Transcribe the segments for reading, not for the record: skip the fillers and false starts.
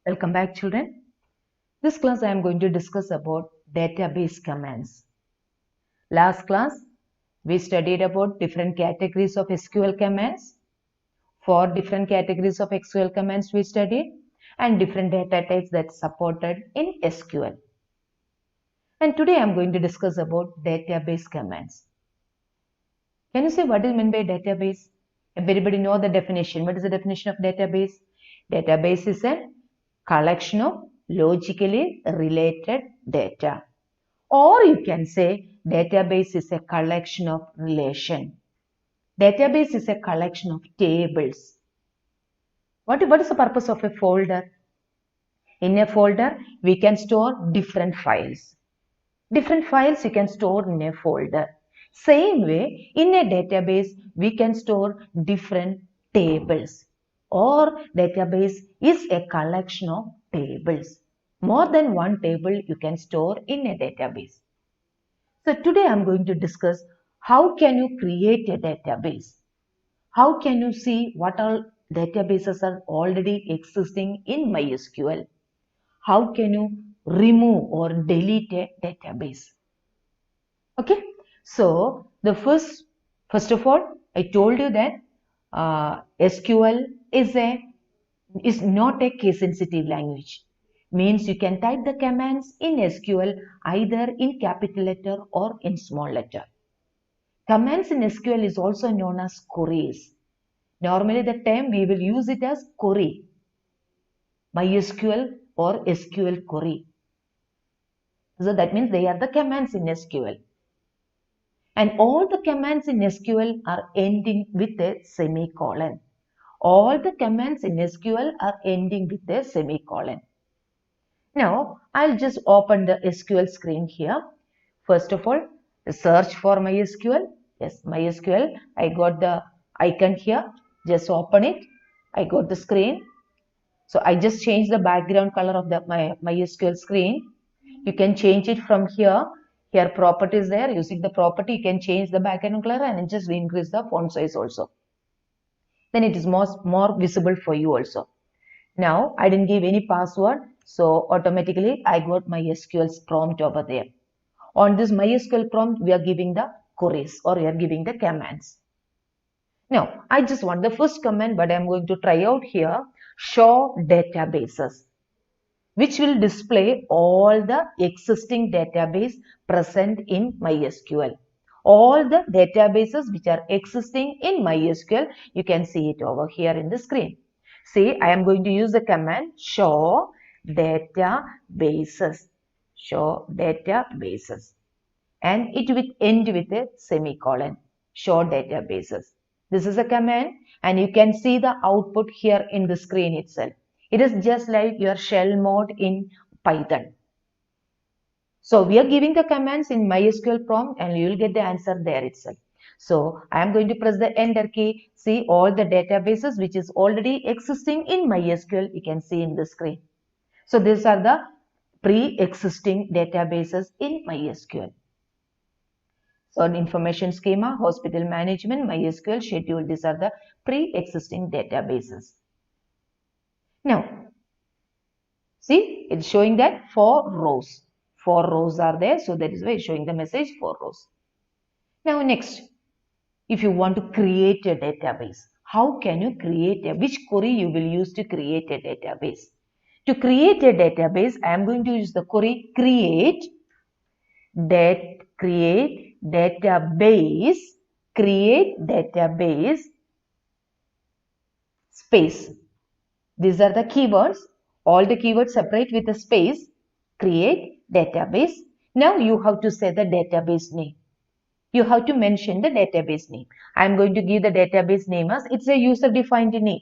Welcome back, children. This class I am going to discuss about database commands. Last class we studied about different categories of SQL commands. 4 different categories of SQL commands we studied and different data types that supported in SQL. And today I am going to discuss about database commands. Can you say what is meant by database? Everybody know the definition. What is the definition of database? Database is a collection of logically related data. Or you can say database is a collection of relation. Database is a collection of tables. What is the purpose of a folder? In a folder, we can store different files. Different files you can store in a folder. Same way, in a database, we can store different tables. Or database is a collection of tables. More than one table you can store in a database. So today I am going to discuss how can you create a database. How can you see what all databases are already existing in MySQL. How can you remove or delete a database. Okay. So the first of all, I told you that SQL is not a case sensitive language. Means you can type the commands in SQL either in capital letter or in small letter. Commands in SQL is also known as queries. Normally the term we will use it as query. MySQL or SQL query. So that means they are the commands in SQL. And all the commands in SQL are ending with a semicolon. All the commands in SQL are ending with a semicolon. Now, I'll just open the SQL screen here. First of all, search for MySQL. Yes, MySQL. I got the icon here. Just open it. I got the screen. So I just changed the background color of the MySQL screen. You can change it from here. Here properties there. Using the property, you can change the background color and just increase the font size also. Then it is more visible for you also. Now I didn't give any password, so automatically I got MySQL's prompt over there. On this MySQL prompt, we are giving the queries or we are giving the commands. Now I just want the first command, but I am going to try out here. Show databases, which will display all the existing database present in MySQL. All the databases which are existing in MySQL, you can see it over here in the screen. See, I am going to use the command show databases. Show databases. And it will end with a semicolon. Show databases. This is a command and you can see the output here in the screen itself. It is just like your shell mode in Python. So we are giving the commands in MySQL prompt and you will get the answer there itself. So I am going to press the enter key. See all the databases which is already existing in MySQL you can see in the screen. So these are the pre-existing databases in MySQL. So information schema, hospital management, MySQL schedule, these are the pre-existing databases. Now, see, it's showing that 4 rows. 4 rows are there, so that is why it's showing the message 4 rows. Now, next, if you want to create a database, how can you create which query you will use to create a database? To create a database, I am going to use the query create database space. These are the keywords. All the keywords separate with a space. Create database. Now you have to say the database name. You have to mention the database name. I am going to give the database name as it's a user-defined name.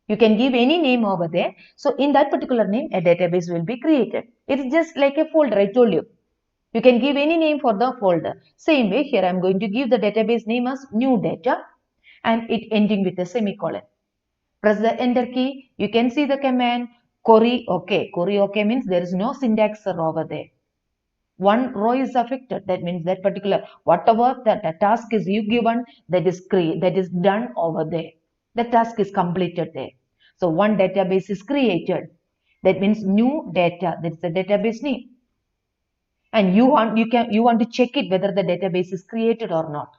You can give any name over there. So in that particular name, a database will be created. It's just like a folder, I told you. You can give any name for the folder. Same way, here I am going to give the database name as new data and it ending with a semicolon. Press the enter key. You can see the command query OK. Query OK means there is no syntax error over there. One row is affected. That means that particular whatever the task is you given that is done over there. The task is completed there. So one database is created. That means new data. That is the database name. And you want to check it whether the database is created or not.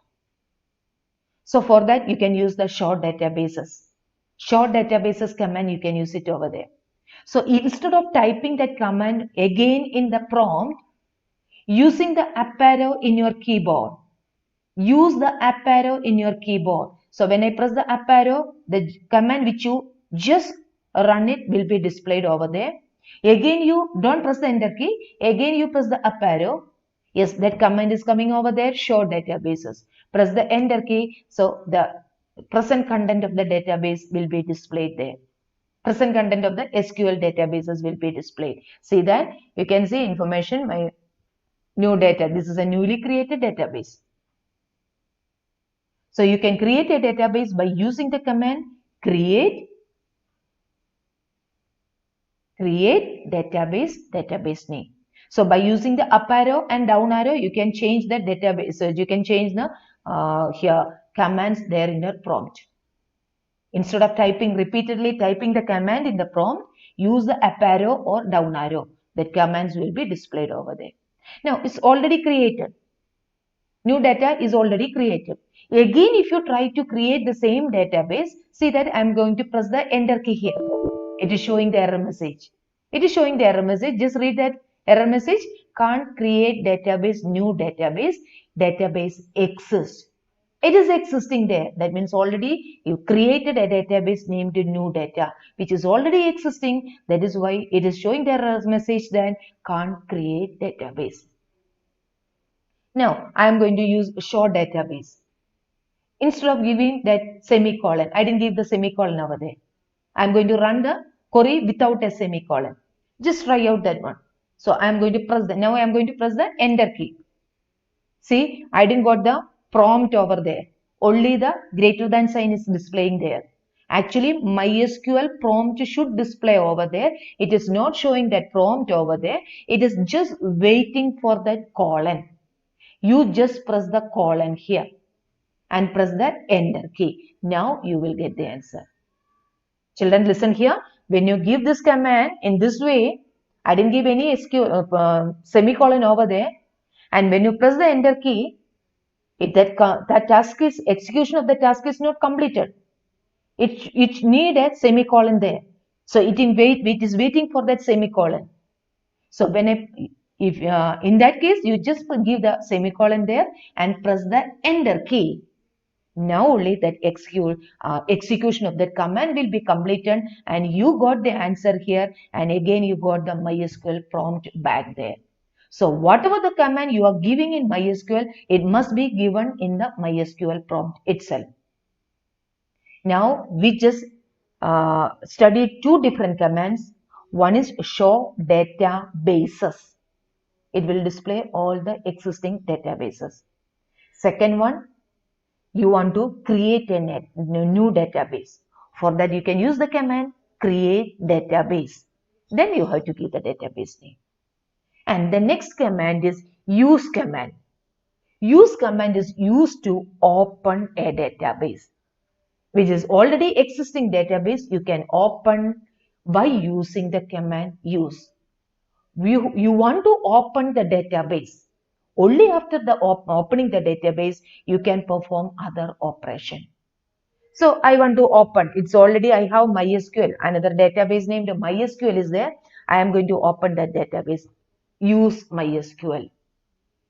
So for that you can use the short databases. Short databases command, you can use it over there. So instead of typing that command again in the prompt, using the up arrow in your keyboard. Use the up arrow in your keyboard. So when I press the up arrow, the command which you just run it will be displayed over there. Again you don't press the enter key. Again you press the up arrow. Yes, that command is coming over there. Show databases. Press the enter key. So the present content of the database will be displayed there. Present content of the SQL databases will be displayed. See that? You can see information, my new data. This is a newly created database. So you can create a database by using the command create database name. So by using the up arrow and down arrow, you can change the database. So you can change the here commands there in your prompt. Instead of repeatedly typing the command in the prompt, use the up arrow or down arrow. That commands will be displayed over there. Now it's already created. New data is already created. Again, if you try to create the same database, see that I am going to press the enter key here. It is showing the error message. It is showing the error message. Just read that error message. Can't create database, new database. Database exists. It is existing there. That means already you created a database named new data, which is already existing. That is why it is showing the error message that can't create database. Now, I am going to use short database. Instead of giving that semicolon, I didn't give the semicolon over there. I am going to run the query without a semicolon. Just try out that one. So I am going to press now I am going to press the enter key. See, I didn't got the prompt over there. Only the greater than sign is displaying there. Actually, MySQL prompt should display over there. It is not showing that prompt over there. It is just waiting for that colon. You just press the colon here and press the enter key. Now you will get the answer. Children, listen here. When you give this command in this way, I didn't give any semicolon over there. And when you press the enter key, that task is execution of the task is not completed. It need a semicolon there. So it is waiting for that semicolon. So when in that case, you just give the semicolon there and press the enter key. Now only that execution of that command will be completed and you got the answer here, and again you got the MySQL prompt back there. So whatever the command you are giving in MySQL, it must be given in the MySQL prompt itself. Now we just studied two different commands. One is show databases. It will display all the existing databases. Second one, you want to create a new database. For that you can use the command create database. Then you have to give the database name. And the next command is use command. Use command is used to open a database, which is already existing database. You can open by using the command use. You want to open the database. Only after the opening the database, you can perform other operation. So I want to open. It's already, I have MySQL. Another database named MySQL is there. I am going to open that database. Use MySQL.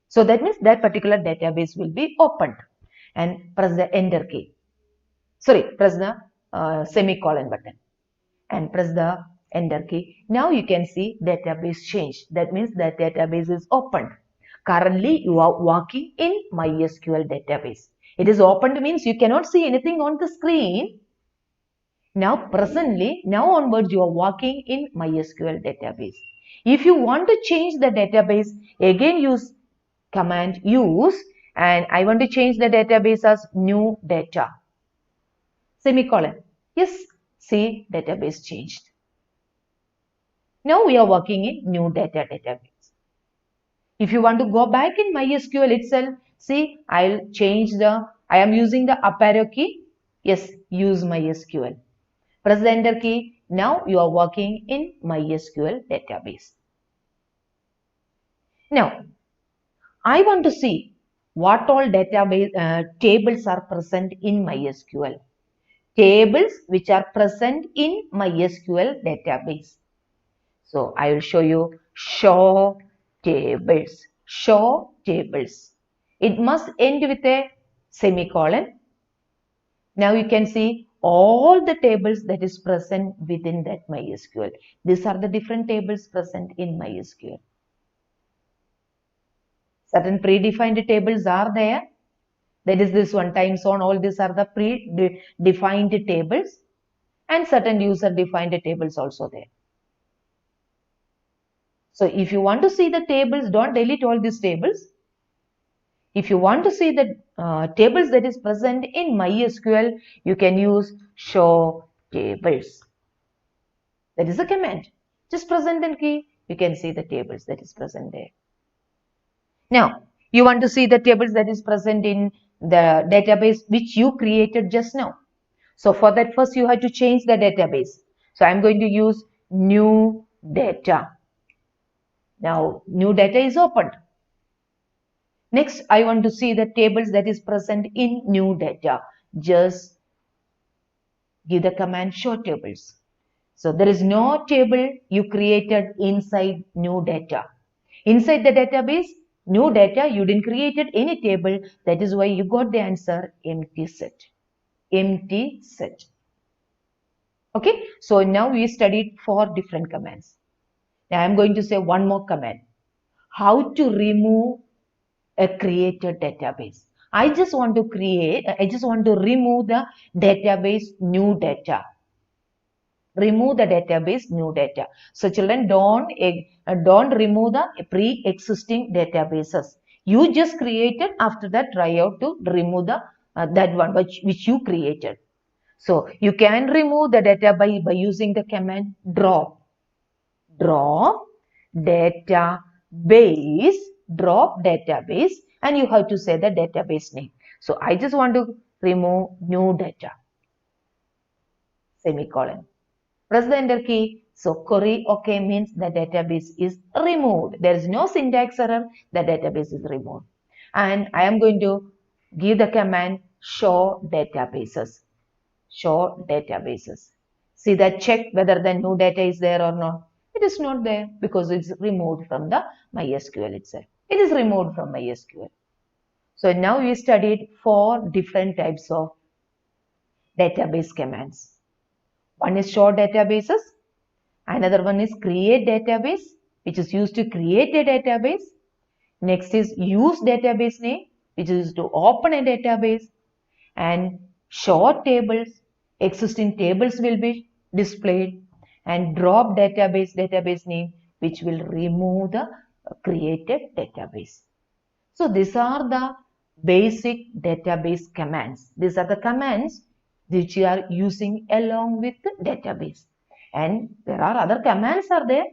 So that means that particular database will be opened. And press the enter key. Sorry, press the semicolon button. And press the enter key. Now you can see database changed. That means that database is opened. Currently, you are working in MySQL database. It is opened means you cannot see anything on the screen. Now, presently, now onwards, you are working in MySQL database. If you want to change the database, again use command use, and I want to change the database as new data. Semicolon. Yes, see, database changed. Now we are working in new data database. If you want to go back in MySQL itself, see, I am using the up arrow key. Yes, use MySQL. Press the enter key. Now you are working in MySQL database. Now, I want to see what all database tables are present in MySQL. Tables which are present in MySQL database. So I will show you show tables. Show tables. It must end with a semicolon. Now you can see all the tables that is present within that MySQL. These are the different tables present in MySQL. Certain predefined tables are there. That is this one, time zone. All these are the predefined tables, and certain user defined tables also there. So if you want to see the tables, don't delete all these tables. If you want to see the tables that is present in MySQL, you can use show tables. That is a command. Just press enter key, you can see the tables that is present there. Now, you want to see the tables that is present in the database which you created just now. So for that, first you have to change the database. So I'm going to use new data. Now, new data is opened. Next, I want to see the tables that is present in new data. Just give the command show tables. So there is no table you created inside new data. Inside the database, new data, you didn't create any table. That is why you got the answer empty set. Empty set. Okay, so now we studied 4 different commands. Now I am going to say one more command. How to remove a created database. I just want to remove the database new data. Remove the database new data. So children, don't remove the pre-existing databases. You just created, after that try out to remove the that one which you created. So you can remove the data by using the command drop. Drop database, drop database, and you have to say the database name. So I just want to remove new data. Semicolon. Press the enter key. So query OK means the database is removed. There is no syntax error. The database is removed. And I am going to give the command show databases. Show databases. See that, check whether the new data is there or not. It is not there because it's removed from the MySQL itself. It is removed from MySQL. So now we studied 4 different types of database commands. One is show databases. Another one is create database, which is used to create a database. Next is use database name, which is used to open a database. And show tables. Existing tables will be displayed. And drop database name, which will remove the created database. So these are the basic database commands. These are the commands which you are using along with the database. And there are other commands are there.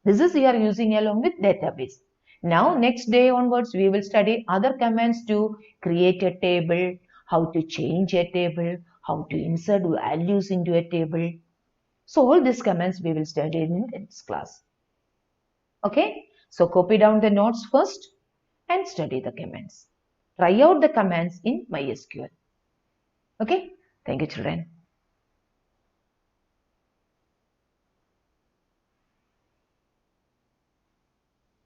This is you are using along with database. Now next day onwards we will study other commands to create a table, how to change a table, how to insert values into a table. So all these commands we will study in this class. Okay, so copy down the notes first and study the commands. Try out the commands in MySQL. Okay, thank you children.